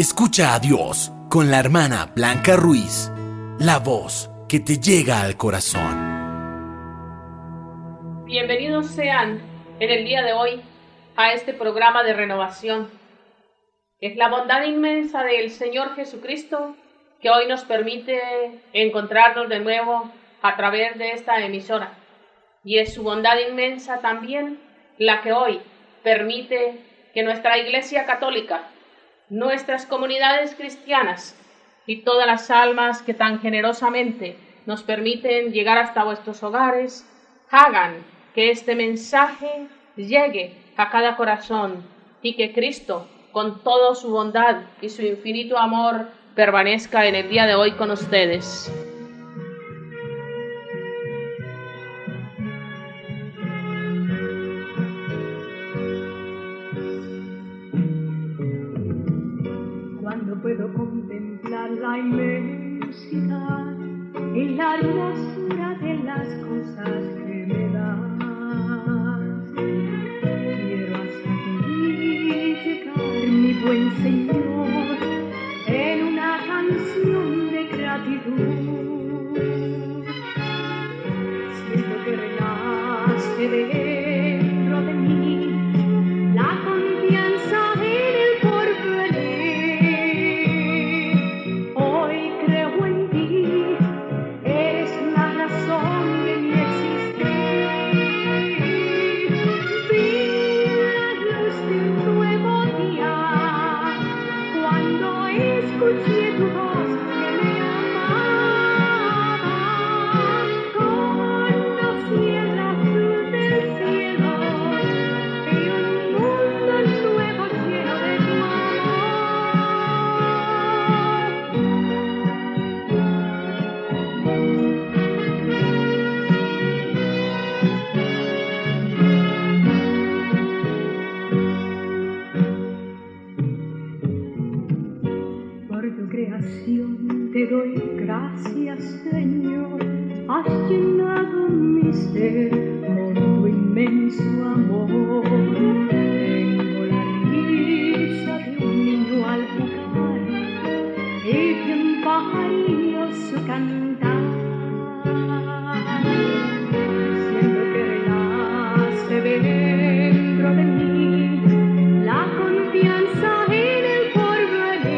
Escucha a Dios con la hermana Blanca Ruiz, la voz que te llega al corazón. Bienvenidos sean en el día de hoy a este programa de renovación. Es la bondad inmensa del Señor Jesucristo que hoy nos permite encontrarnos de nuevo a través de esta emisora. Y es su bondad inmensa también la que hoy permite que nuestra Iglesia Católica, nuestras comunidades cristianas y todas las almas que tan generosamente nos permiten llegar hasta vuestros hogares, hagan que este mensaje llegue a cada corazón y que Cristo, con toda su bondad y su infinito amor, permanezca en el día de hoy con ustedes. Cuando puedo contemplar la inmensidad y la hermosura de las cosas que me das, quiero hasta ti llegar, mi buen Señor, en una canción de gratitud. Siento que renace dentro de mí la confianza en el porvenir. Escuché tu voz que me amaba, conocí el azul del cielo y un mundo nuevo lleno de tu Te doy gracias, Señor, has llenado mi ser con tu inmenso amor. Tengo la risa de un niño al jugar y de un pajarillo su cantar. Siento que renace dentro de mí la confianza en el porvenir.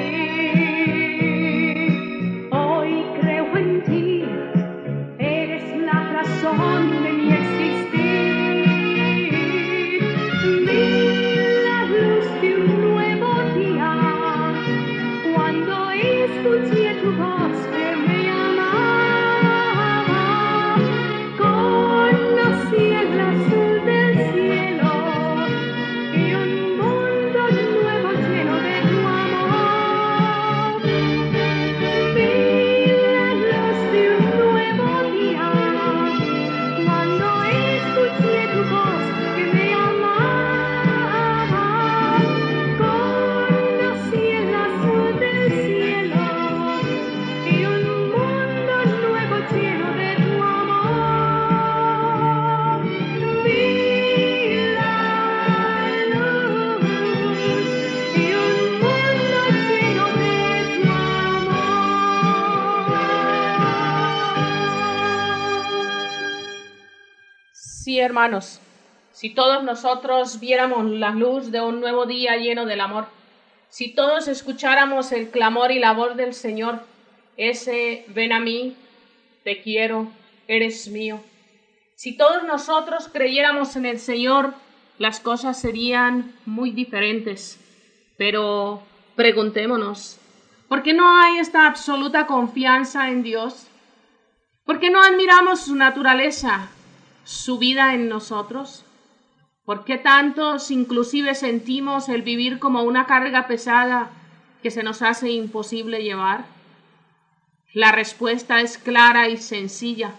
De mi existir, vi la luz de un nuevo día cuando escuché tu voz que me amaba, conocí el azul del cielo y un mundo nuevo lleno de tu amor. Vi la luz de un nuevo día cuando escuché tu voz que me amaba, conocí el azul del cielo y un mundo nuevo lleno de tu amor. Vi la luz y un mundo lleno de tu amor. Sí, hermanos, si todos nosotros viéramos la luz de un nuevo día lleno del amor, si todos escucháramos el clamor y la voz del Señor, ese ven a mí, te quiero, eres mío. Si todos nosotros creyéramos en el Señor, las cosas serían muy diferentes. Pero preguntémonos, ¿por qué no hay esta absoluta confianza en Dios? ¿Por qué no admiramos su naturaleza, su vida en nosotros? ¿Por qué tantos inclusive sentimos el vivir como una carga pesada que se nos hace imposible llevar? La respuesta es clara y sencilla,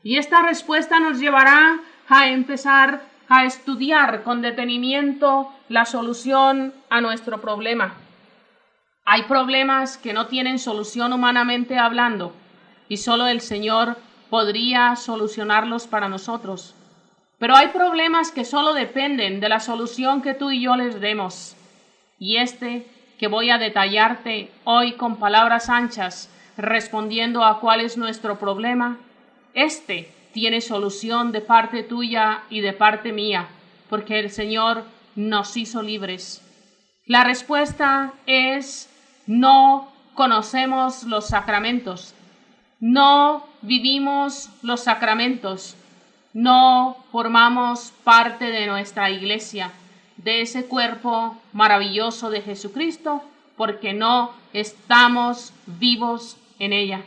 y esta respuesta nos llevará a empezar a estudiar con detenimiento la solución a nuestro problema. Hay problemas que no tienen solución humanamente hablando, y solo el Señor podría solucionarlos para nosotros. Pero hay problemas que solo dependen de la solución que tú y yo les demos. Y que voy a detallarte hoy con palabras anchas, respondiendo a cuál es nuestro problema, este tiene solución de parte tuya y de parte mía, porque el Señor nos hizo libres. La respuesta es: no conocemos los sacramentos, no vivimos los sacramentos, no formamos parte de nuestra iglesia, de ese cuerpo maravilloso de Jesucristo, porque no estamos vivos en ella.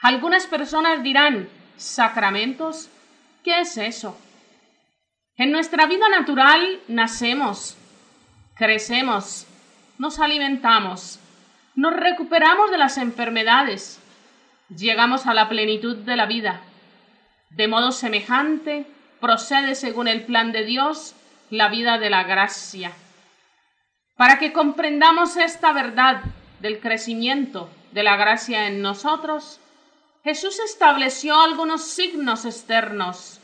Algunas personas dirán: ¿sacramentos? ¿Qué es eso? En nuestra vida natural nacemos, crecemos, nos alimentamos, nos recuperamos de las enfermedades, llegamos a la plenitud de la vida. De modo semejante, procede según el plan de Dios la vida de la gracia. Para que comprendamos esta verdad del crecimiento de la gracia en nosotros, Jesús estableció algunos signos externos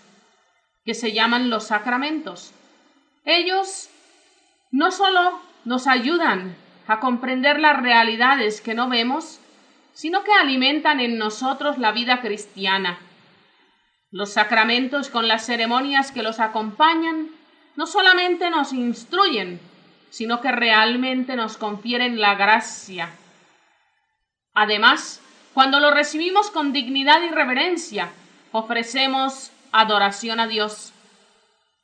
que se llaman los sacramentos. Ellos no solo nos ayudan a comprender las realidades que no vemos, sino que alimentan en nosotros la vida cristiana. Los sacramentos, con las ceremonias que los acompañan, no solamente nos instruyen, sino que realmente nos confieren la gracia. Además, cuando lo recibimos con dignidad y reverencia, ofrecemos adoración a Dios.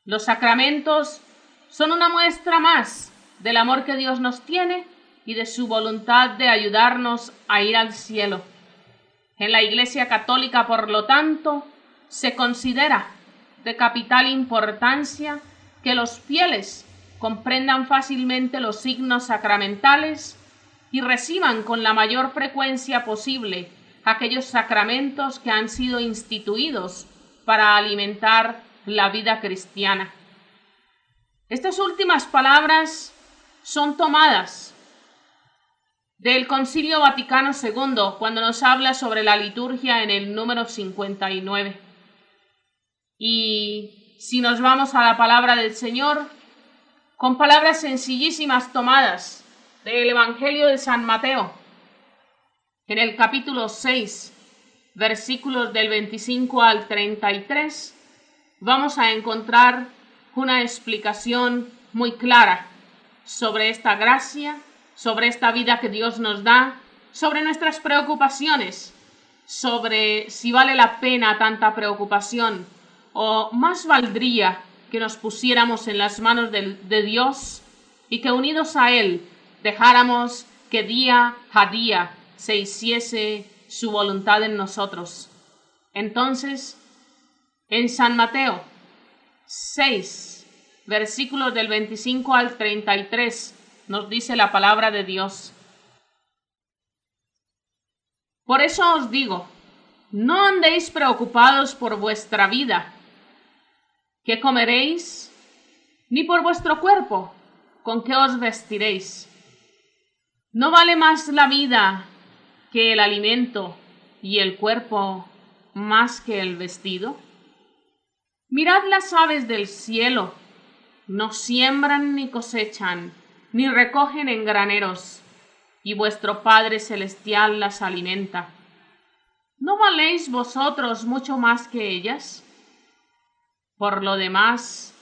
Los sacramentos son una muestra más del amor que Dios nos tiene y de su voluntad de ayudarnos a ir al cielo. En la Iglesia Católica, por lo tanto, se considera de capital importancia que los fieles comprendan fácilmente los signos sacramentales y reciban con la mayor frecuencia posible aquellos sacramentos que han sido instituidos para alimentar la vida cristiana. Estas últimas palabras son tomadas del Concilio Vaticano II, cuando nos habla sobre la liturgia en el número 59. Y si nos vamos a la palabra del Señor, con palabras sencillísimas tomadas del Evangelio de San Mateo, en el capítulo 6, versículos del 25 al 33, vamos a encontrar una explicación muy clara sobre esta gracia, sobre esta vida que Dios nos da, sobre nuestras preocupaciones, sobre si vale la pena tanta preocupación, o más valdría que nos pusiéramos en las manos de Dios y que unidos a Él dejáramos que día a día se hiciese su voluntad en nosotros. Entonces, en San Mateo 6, versículos del 25 al 33, nos dice la palabra de Dios: por eso os digo, no andéis preocupados por vuestra vida, ¿qué comeréis? Ni por vuestro cuerpo, ¿con qué os vestiréis? ¿No vale más la vida que el alimento y el cuerpo más que el vestido? Mirad las aves del cielo, no siembran ni cosechan, ni recogen en graneros, y vuestro Padre Celestial las alimenta. ¿No valéis vosotros mucho más que ellas? Por lo demás,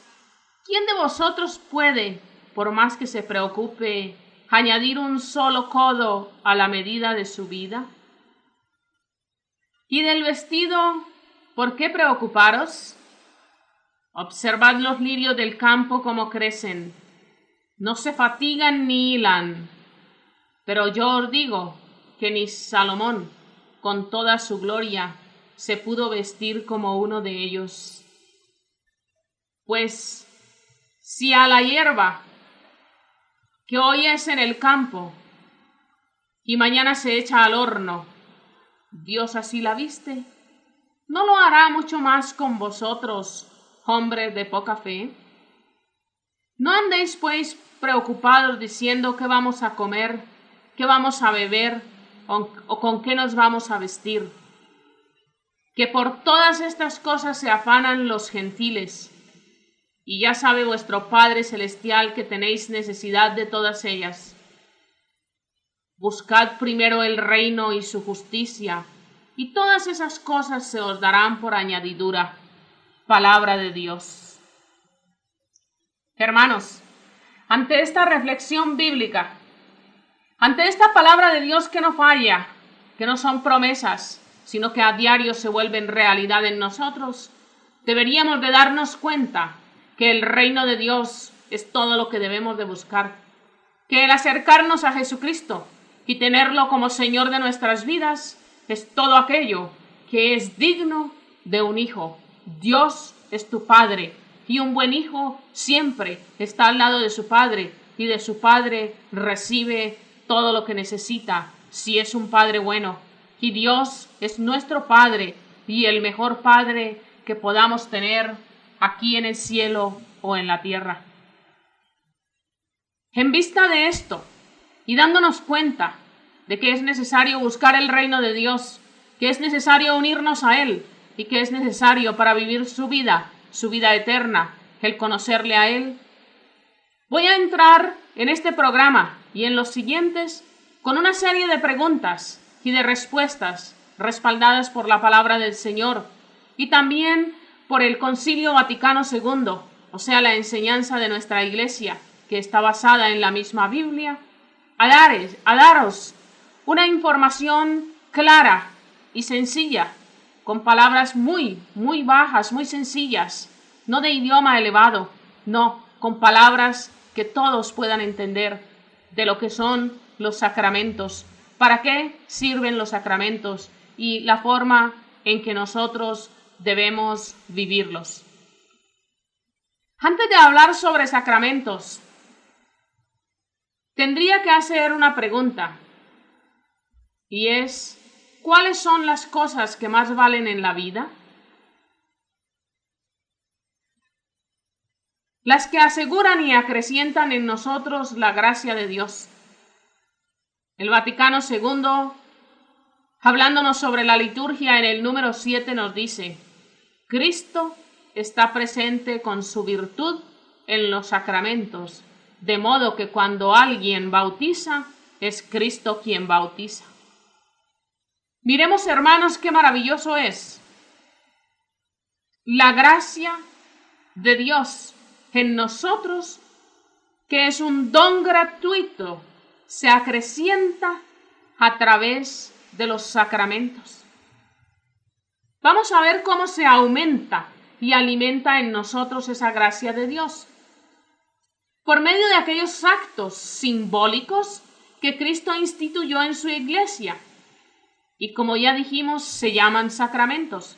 ¿quién de vosotros puede, por más que se preocupe, añadir un solo codo a la medida de su vida? ¿Y del vestido, por qué preocuparos? Observad los lirios del campo cómo crecen, no se fatigan ni hilan. Pero yo os digo que ni Salomón, con toda su gloria, se pudo vestir como uno de ellos. Pues, si a la hierba que hoy es en el campo y mañana se echa al horno, Dios así la viste, ¿no lo hará mucho más con vosotros, hombres de poca fe? No andéis pues preocupados diciendo qué vamos a comer, qué vamos a beber o con qué nos vamos a vestir, que por todas estas cosas se afanan los gentiles, y ya sabe vuestro Padre Celestial que tenéis necesidad de todas ellas. Buscad primero el reino y su justicia, y todas esas cosas se os darán por añadidura. Palabra de Dios. Hermanos, ante esta reflexión bíblica, ante esta palabra de Dios que no falla, que no son promesas, sino que a diario se vuelven realidad en nosotros, deberíamos de darnos cuenta que el reino de Dios es todo lo que debemos de buscar, que el acercarnos a Jesucristo y tenerlo como Señor de nuestras vidas es todo aquello que es digno de un hijo. Dios es tu Padre y un buen hijo siempre está al lado de su Padre y de su Padre recibe todo lo que necesita si es un Padre bueno. Y Dios es nuestro Padre y el mejor Padre que podamos tener aquí en el cielo o en la tierra. En vista de esto, y dándonos cuenta de que es necesario buscar el reino de Dios, que es necesario unirnos a Él y que es necesario para vivir su vida eterna, el conocerle a Él, voy a entrar en este programa y en los siguientes con una serie de preguntas y de respuestas respaldadas por la palabra del Señor y también por el Concilio Vaticano II, o sea, la enseñanza de nuestra Iglesia, que está basada en la misma Biblia, a daros una información clara y sencilla, con palabras muy bajas, muy sencillas, no de idioma elevado, no, con palabras que todos puedan entender de lo que son los sacramentos, para qué sirven los sacramentos y la forma en que nosotros debemos vivirlos. Antes de hablar sobre sacramentos, tendría que hacer una pregunta, y es, ¿cuáles son las cosas que más valen en la vida? Las que aseguran y acrecientan en nosotros la gracia de Dios. El Vaticano II, hablándonos sobre la liturgia en el número 7, nos dice, Cristo está presente con su virtud en los sacramentos, de modo que cuando alguien bautiza, es Cristo quien bautiza. Miremos, hermanos, qué maravilloso es la gracia de Dios en nosotros, que es un don gratuito, se acrecienta a través de los sacramentos. Vamos a ver cómo se aumenta y alimenta en nosotros esa gracia de Dios. Por medio de aquellos actos simbólicos que Cristo instituyó en su iglesia. Y como ya dijimos, se llaman sacramentos.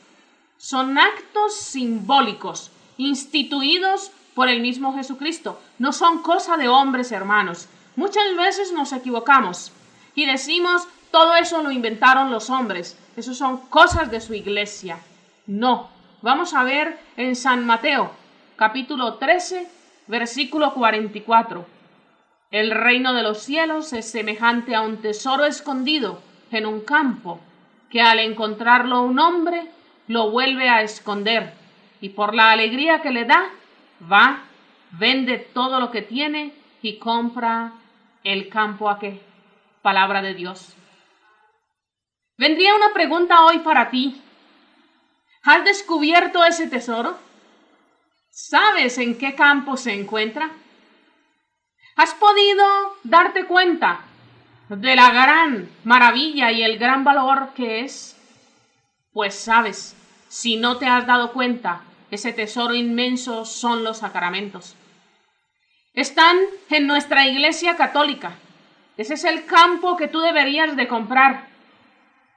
Son actos simbólicos, instituidos por el mismo Jesucristo. No son cosa de hombres, hermanos. Muchas veces nos equivocamos y decimos, todo eso lo inventaron los hombres. Eso son cosas de su iglesia. No. Vamos a ver en San Mateo, capítulo 13, versículo 44. El reino de los cielos es semejante a un tesoro escondido en un campo, que al encontrarlo un hombre, lo vuelve a esconder, y por la alegría que le da, va, vende todo lo que tiene y compra el campo a qué. Palabra de Dios. Vendría una pregunta hoy para ti. ¿Has descubierto ese tesoro? ¿Sabes en qué campo se encuentra? ¿Has podido darte cuenta de la gran maravilla y el gran valor que es? Pues sabes, si no te has dado cuenta, ese tesoro inmenso son los sacramentos. Están en nuestra Iglesia Católica. Ese es el campo que tú deberías de comprar.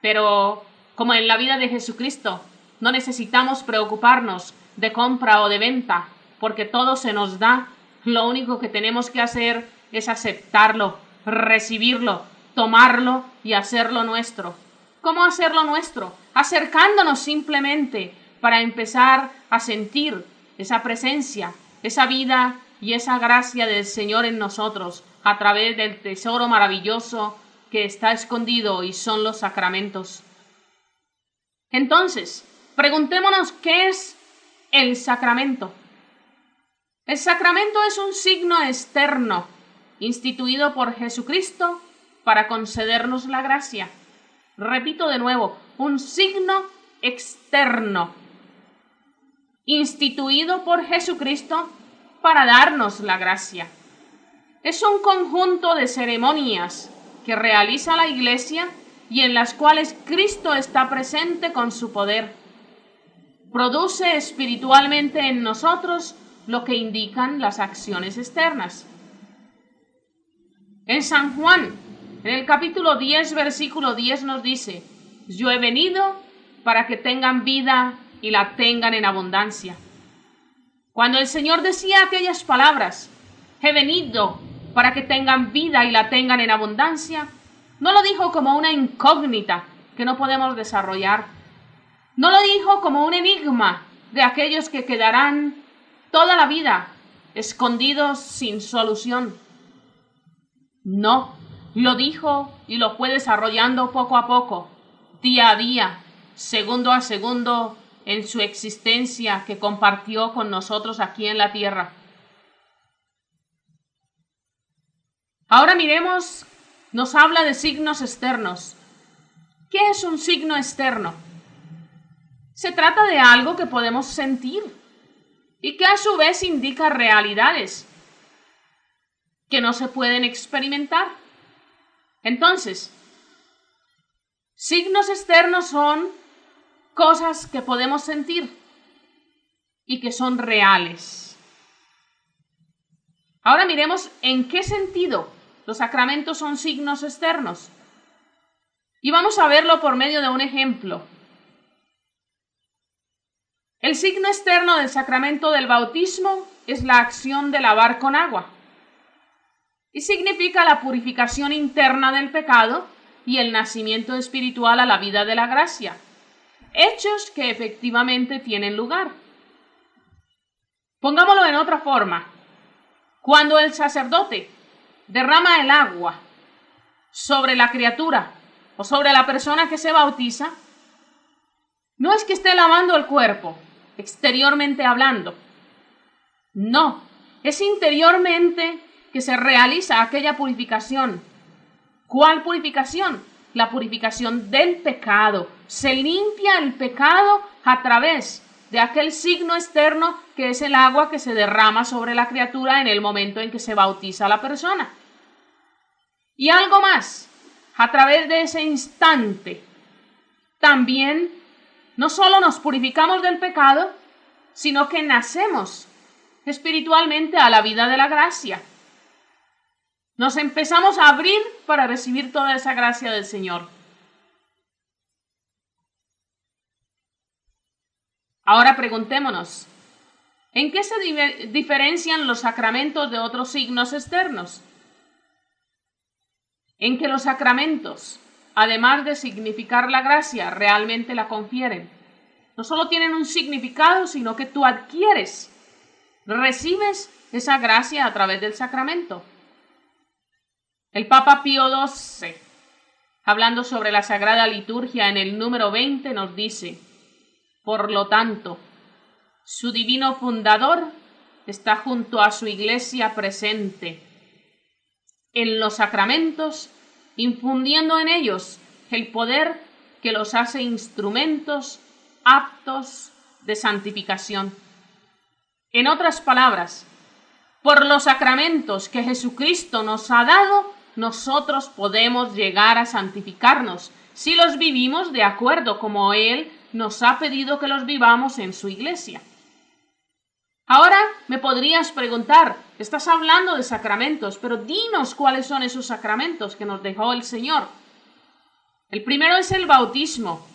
Pero, como en la vida de Jesucristo, no necesitamos preocuparnos de compra o de venta, porque todo se nos da. Lo único que tenemos que hacer es aceptarlo, recibirlo, tomarlo y hacerlo nuestro. ¿Cómo hacerlo nuestro? Acercándonos simplemente para empezar a sentir esa presencia, esa vida y esa gracia del Señor en nosotros a través del tesoro maravilloso que está escondido y son los sacramentos. Entonces, preguntémonos qué es el sacramento. El sacramento es un signo externo instituido por Jesucristo para concedernos la gracia. Repito de nuevo, un signo externo, instituido por Jesucristo para darnos la gracia. Es un conjunto de ceremonias que realiza la Iglesia y en las cuales Cristo está presente con su poder. Produce espiritualmente en nosotros lo que indican las acciones externas. En San Juan, en el capítulo 10, versículo 10 nos dice: yo he venido para que tengan vida y la tengan en abundancia. Cuando el Señor decía aquellas palabras, he venido para que tengan vida y la tengan en abundancia, no lo dijo como una incógnita que no podemos desarrollar. No lo dijo como un enigma de aquellos que quedarán toda la vida escondidos sin solución. No, lo dijo y lo fue desarrollando poco a poco, día a día, segundo a segundo, en su existencia que compartió con nosotros aquí en la tierra. Ahora miremos, nos habla de signos externos. ¿Qué es un signo externo? Se trata de algo que podemos sentir y que a su vez indica realidades que no se pueden experimentar. Entonces, signos externos son cosas que podemos sentir y que son reales. Ahora miremos en qué sentido los sacramentos son signos externos. Y vamos a verlo por medio de un ejemplo. El signo externo del sacramento del bautismo es la acción de lavar con agua. Y significa la purificación interna del pecado y el nacimiento espiritual a la vida de la gracia. Hechos que efectivamente tienen lugar. Pongámoslo en otra forma. Cuando el sacerdote derrama el agua sobre la criatura o sobre la persona que se bautiza, no es que esté lavando el cuerpo, exteriormente hablando. No, es interiormente que se realiza aquella purificación. ¿Cuál purificación? La purificación del pecado. Se limpia el pecado a través de aquel signo externo que es el agua que se derrama sobre la criatura en el momento en que se bautiza a la persona. Y algo más, a través de ese instante, también no solo nos purificamos del pecado, sino que nacemos espiritualmente a la vida de la gracia. Nos empezamos a abrir para recibir toda esa gracia del Señor. Ahora preguntémonos, ¿en qué se diferencian los sacramentos de otros signos externos? En que los sacramentos, además de significar la gracia, realmente la confieren. No solo tienen un significado, sino que tú adquieres, recibes esa gracia a través del sacramento. El Papa Pío XII, hablando sobre la Sagrada Liturgia en el número 20, nos dice: por lo tanto, su divino fundador está junto a su Iglesia presente en los sacramentos, infundiendo en ellos el poder que los hace instrumentos aptos de santificación. En otras palabras, por los sacramentos que Jesucristo nos ha dado, nosotros podemos llegar a santificarnos si los vivimos de acuerdo como Él nos ha pedido que los vivamos en su Iglesia. Ahora me podrías preguntar, estás hablando de sacramentos, pero dinos cuáles son esos sacramentos que nos dejó el Señor. El primero es el bautismo.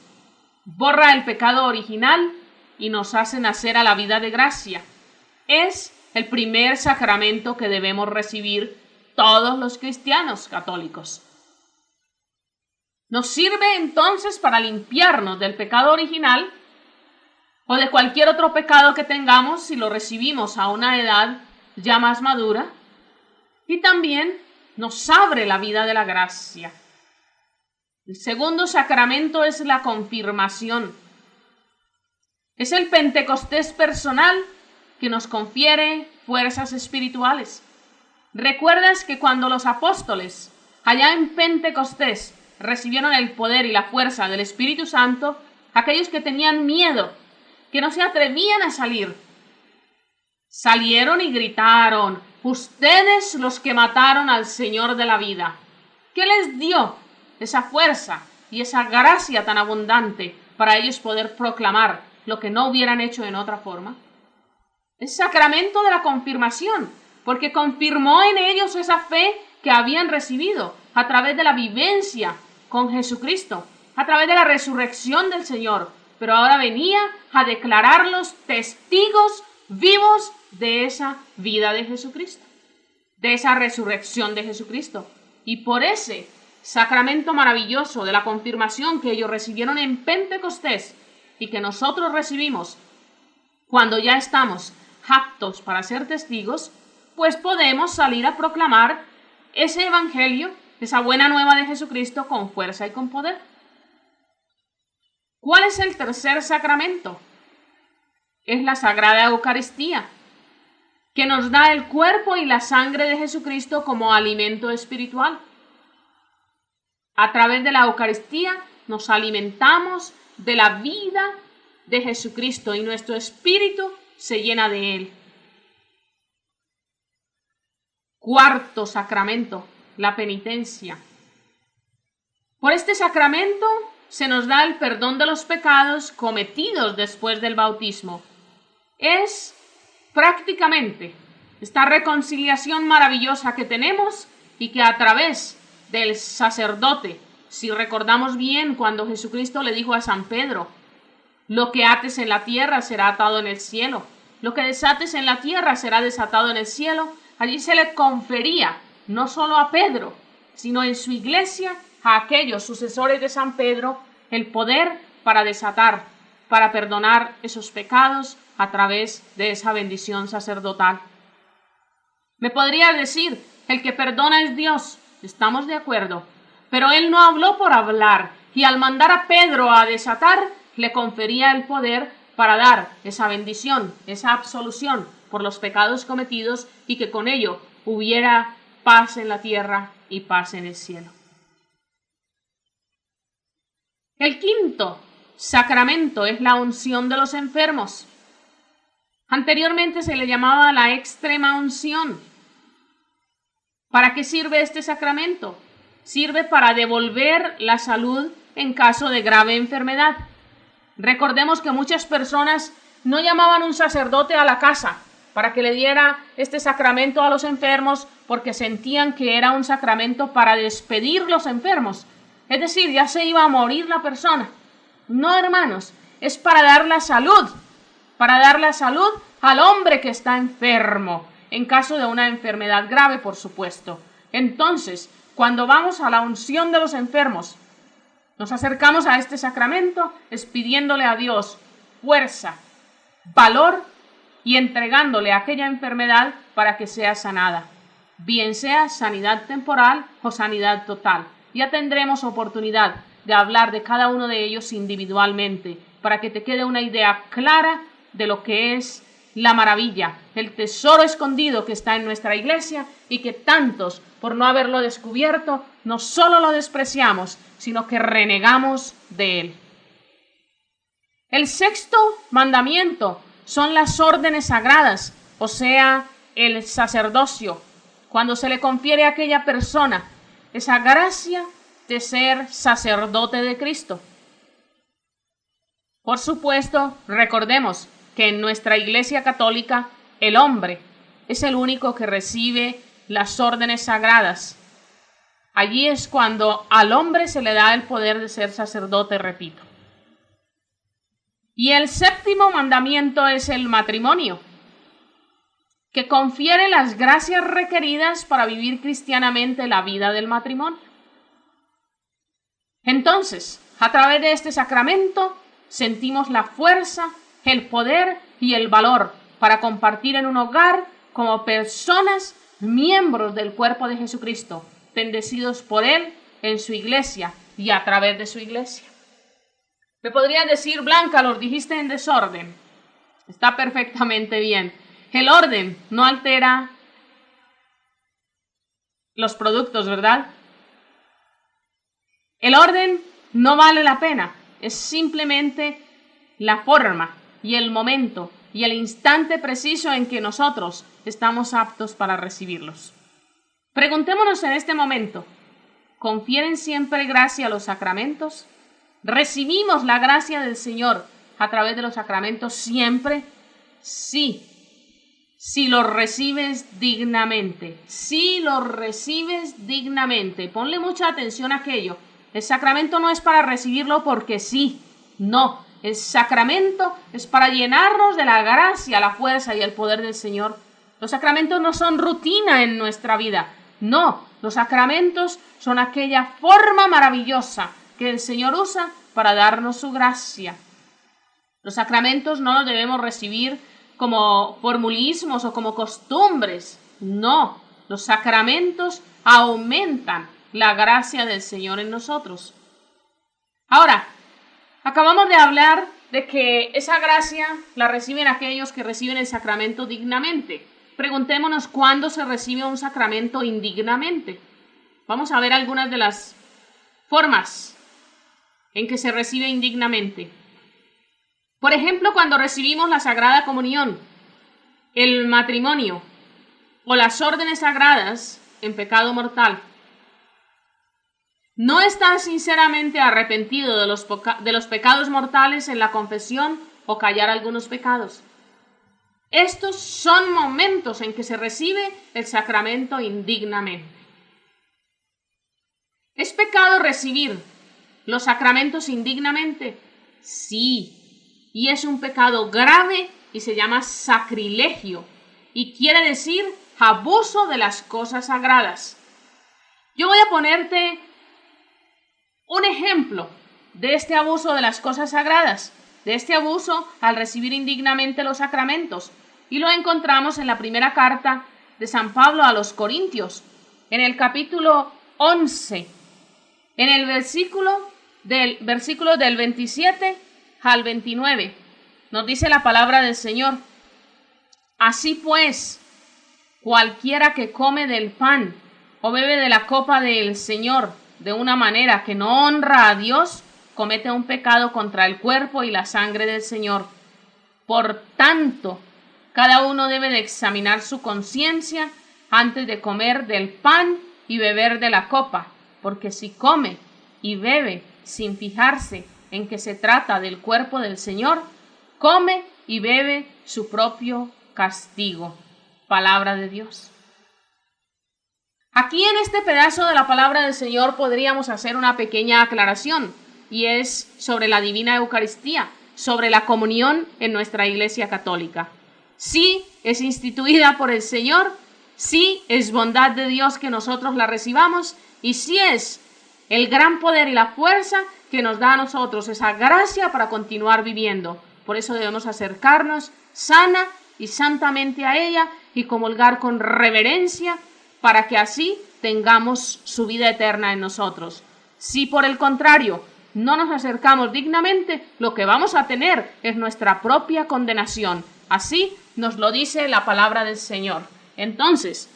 Borra el pecado original y nos hace nacer a la vida de gracia. Es el primer sacramento que debemos recibir todos los cristianos católicos. Nos sirve entonces para limpiarnos del pecado original o de cualquier otro pecado que tengamos si lo recibimos a una edad ya más madura, y también nos abre la vida de la gracia. El segundo sacramento es la confirmación. Es el Pentecostés personal que nos confiere fuerzas espirituales. ¿Recuerdas que cuando los apóstoles allá en Pentecostés, recibieron el poder y la fuerza del Espíritu Santo, aquellos que tenían miedo, que no se atrevían a salir, salieron y gritaron: ustedes los que mataron al Señor de la vida. ¿Qué les dio esa fuerza y esa gracia tan abundante para ellos poder proclamar lo que no hubieran hecho en otra forma? El sacramento de la confirmación, porque confirmó en ellos esa fe que habían recibido a través de la vivencia con Jesucristo, a través de la resurrección del Señor, pero ahora venía a declararlos testigos vivos de esa vida de Jesucristo, de esa resurrección de Jesucristo. Y por ese sacramento maravilloso de la confirmación que ellos recibieron en Pentecostés y que nosotros recibimos cuando ya estamos aptos para ser testigos, pues podemos salir a proclamar ese evangelio, esa buena nueva de Jesucristo con fuerza y con poder. ¿Cuál es el tercer sacramento? Es la Sagrada Eucaristía, que nos da el cuerpo y la sangre de Jesucristo como alimento espiritual. A través de la Eucaristía nos alimentamos de la vida de Jesucristo y nuestro espíritu se llena de él. Cuarto sacramento, la penitencia. Por este sacramento se nos da el perdón de los pecados cometidos después del bautismo. Es prácticamente esta reconciliación maravillosa que tenemos y que a través del sacerdote, si recordamos bien cuando Jesucristo le dijo a San Pedro: lo que ates en la tierra será atado en el cielo, lo que desates en la tierra será desatado en el cielo. Allí se le confería no solo a Pedro, sino en su iglesia a aquellos sucesores de San Pedro el poder para desatar, para perdonar esos pecados a través de esa bendición sacerdotal. Me podría decir, el que perdona es Dios. Estamos de acuerdo, pero él no habló por hablar, y al mandar a Pedro a desatar, le confería el poder para dar esa bendición, esa absolución por los pecados cometidos, y que con ello hubiera paz en la tierra y paz en el cielo. El quinto sacramento es la unción de los enfermos. Anteriormente se le llamaba la extrema unción. ¿Para qué sirve este sacramento? Sirve para devolver la salud en caso de grave enfermedad. Recordemos que muchas personas no llamaban un sacerdote a la casa para que le diera este sacramento a los enfermos porque sentían que era un sacramento para despedir los enfermos. Es decir, ya se iba a morir la persona. No, hermanos, es para dar la salud al hombre que está enfermo, en caso de una enfermedad grave, por supuesto. Entonces, cuando vamos a la unción de los enfermos, nos acercamos a este sacramento, es pidiéndole a Dios fuerza, valor y entregándole aquella enfermedad para que sea sanada, bien sea sanidad temporal o sanidad total. Ya tendremos oportunidad de hablar de cada uno de ellos individualmente para que te quede una idea clara de lo que es la maravilla, el tesoro escondido que está en nuestra iglesia y que tantos, por no haberlo descubierto, no solo lo despreciamos, sino que renegamos de él. El sexto mandamiento son las órdenes sagradas, o sea, el sacerdocio, cuando se le confiere a aquella persona esa gracia de ser sacerdote de Cristo. Por supuesto, recordemos que en nuestra Iglesia Católica el hombre es el único que recibe las órdenes sagradas. Allí es cuando al hombre se le da el poder de ser sacerdote, repito. Y el séptimo mandamiento es el matrimonio, que confiere las gracias requeridas para vivir cristianamente la vida del matrimonio. Entonces, a través de este sacramento, sentimos la fuerza, el poder y el valor para compartir en un hogar como personas, miembros del cuerpo de Jesucristo, bendecidos por Él en su iglesia y a través de su iglesia. Me podrías decir, Blanca, los dijiste en desorden. Está perfectamente bien. El orden no altera los productos, ¿verdad? El orden no vale la pena, es simplemente la forma y el momento y el instante preciso en que nosotros estamos aptos para recibirlos. Preguntémonos en este momento, ¿confieren siempre gracia a los sacramentos? ¿Recibimos la gracia del Señor a través de los sacramentos siempre? Sí, si los recibes dignamente, si los recibes dignamente. Ponle mucha atención a aquello. El sacramento no es para recibirlo porque sí, no. El sacramento es para llenarnos de la gracia, la fuerza y el poder del Señor. Los sacramentos no son rutina en nuestra vida, no. Los sacramentos son aquella forma maravillosa que el Señor usa para darnos su gracia. Los sacramentos no los debemos recibir como formulismos o como costumbres, no. Los sacramentos aumentan la gracia del Señor en nosotros. Ahora, acabamos de hablar de que esa gracia la reciben aquellos que reciben el sacramento dignamente. Preguntémonos cuándo se recibe un sacramento indignamente. Vamos a ver algunas de las formas en que se recibe indignamente. Por ejemplo, cuando recibimos la Sagrada Comunión, el matrimonio o las órdenes sagradas en pecado mortal. No estar sinceramente arrepentido de los pecados mortales en la confesión o callar algunos pecados. Estos son momentos en que se recibe el sacramento indignamente. ¿Es pecado recibir los sacramentos indignamente? Sí, y es un pecado grave y se llama sacrilegio y quiere decir abuso de las cosas sagradas. Yo voy a ponerte un ejemplo de este abuso de las cosas sagradas, de este abuso al recibir indignamente los sacramentos, y lo encontramos en la primera carta de San Pablo a los Corintios, en el capítulo 11, en el versículo del 27 al 29, nos dice la palabra del Señor: así pues, cualquiera que come del pan o bebe de la copa del Señor de una manera que no honra a Dios, comete un pecado contra el cuerpo y la sangre del Señor. Por tanto, cada uno debe de examinar su conciencia antes de comer del pan y beber de la copa, porque si come y bebe sin fijarse en que se trata del cuerpo del Señor, come y bebe su propio castigo. Palabra de Dios. Aquí en este pedazo de la palabra del Señor podríamos hacer una pequeña aclaración, y es sobre la Divina Eucaristía, sobre la comunión en nuestra Iglesia Católica. Sí, es instituida por el Señor, sí, es bondad de Dios que nosotros la recibamos, y sí es el gran poder y la fuerza que nos da a nosotros esa gracia para continuar viviendo. Por eso debemos acercarnos sana y santamente a ella y comulgar con reverencia, para que así tengamos su vida eterna en nosotros. Si por el contrario no nos acercamos dignamente, lo que vamos a tener es nuestra propia condenación. Así nos lo dice la palabra del Señor. Entonces,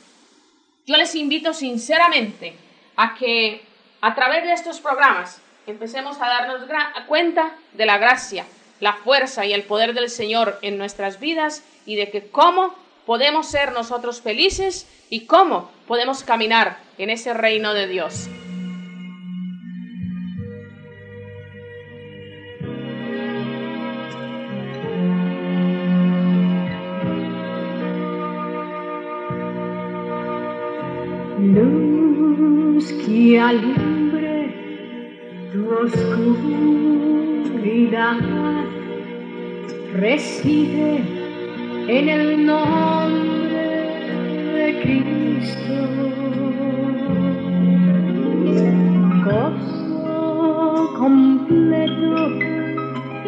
yo les invito sinceramente a que a través de estos programas empecemos a darnos cuenta de la gracia, la fuerza y el poder del Señor en nuestras vidas, y de que cómo podemos ser nosotros felices y cómo podemos caminar en ese reino de Dios. Luz que alumbre tu oscuridad, recibe en el nombre de Cristo gozo completo,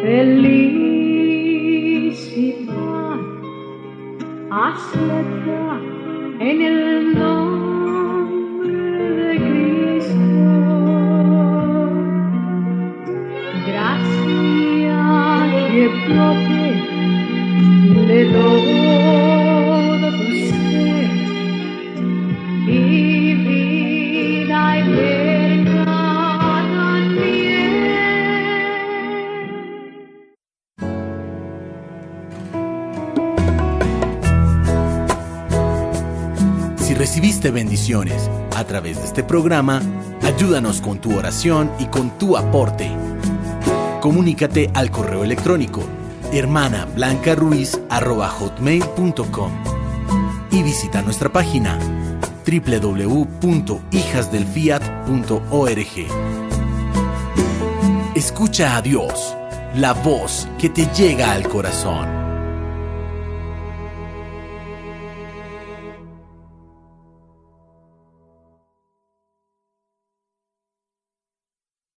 felicidad, acepta en el nombre de Cristo gracia que brote de todo tu ser y vida eterna recibiste bendiciones a través de este programa, ayúdanos con tu oración y con tu aporte. Comunícate al correo electrónico hermanablancaruiz@hotmail.com y visita nuestra página www.hijasdelfiat.org. Escucha a Dios, la voz que te llega al corazón.